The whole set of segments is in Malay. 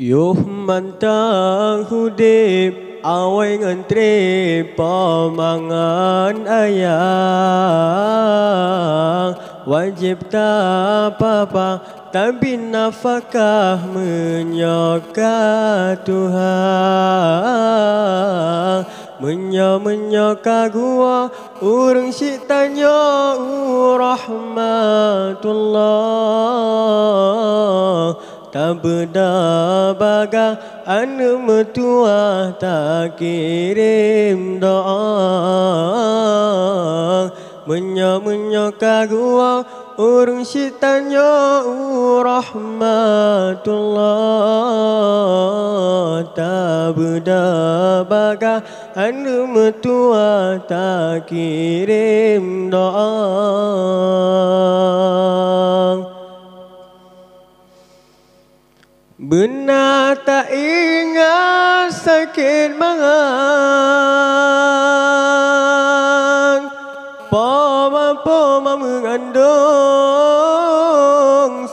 Yuh mantang hudip awai ngantri pemangan ayang wajib tak apa-apa tapi nafkah menyoka Tuhan menyoka gua urang si tanya rahmatullah tak beda baga anu metua tak kirim doa menyoka gua urang si tanya rahmatullah tak beda baga anu metua tak kirim doa. Benar tak ingat sakit mangan Poma mengandung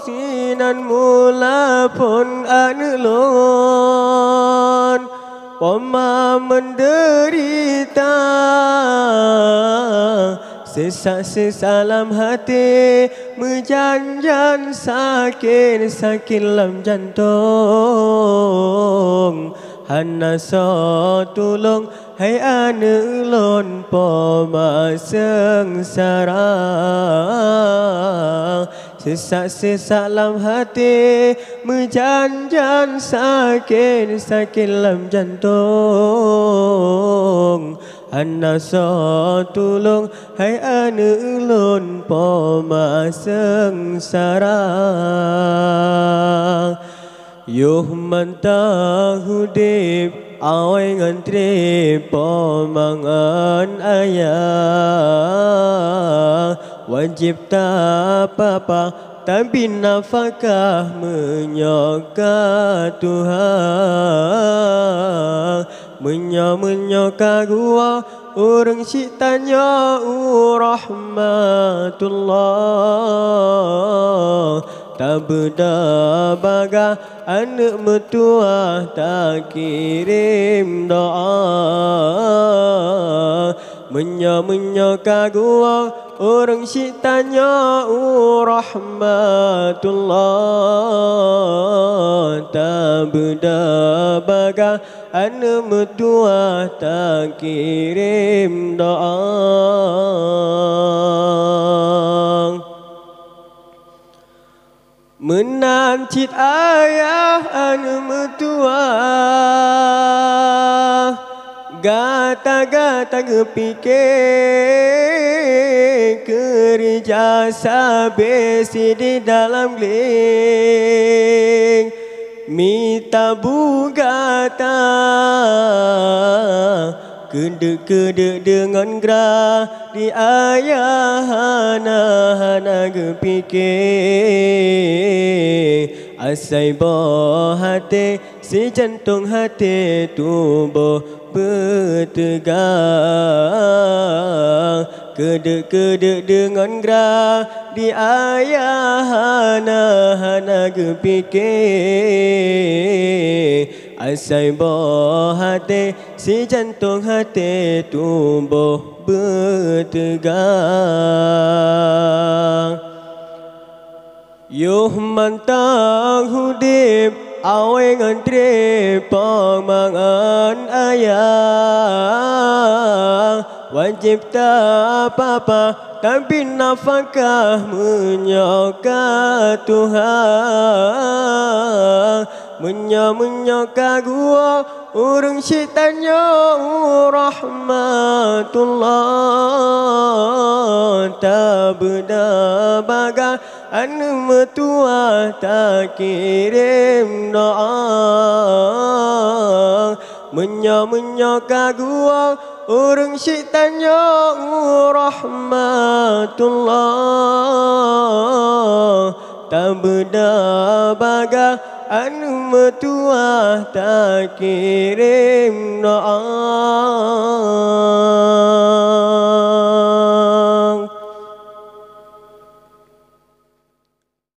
sinan mula pun anulun Poma menderita sesak dalam hati menjanjan sakit lam jantung hana so tulung hai anu lon poma sengsara sesak lam hati menjanjan sakit lam jantung hana so tulung hai anu lon poma sengsara yuh mantang hudip awai ngantri pemangan ayang wajib tak apa-apa tapi nafkah menyoka Tuhan menyoka gua urang si tanya rahmatullah tak beda baga anak metua tak kirim doa menyoka gua urang si tanya rahmatullah tak beda baga anu metua tak kirim doa menancit ayah anu metua gata ngepikir kerja sabesi di dalam geling mita bugata kedek dengan gerah di ayah hana kepikir asai boh hati si jantung hati tubuh bertegang kedek dengan gerah di ayah hana kepikir asai boh hati si jantung hati tubuh bertegang yuh mantang hudip awai ngantri pemangan ayang wajib tak apa-apa tapi nafkah menyoka Tuhan menyoka gua urang si tanya rahmatullah tak beda baga anu metua tak kirim doa menyoka gua urang si tanya rahmatullah tak beda baga anu metua tak kirim doa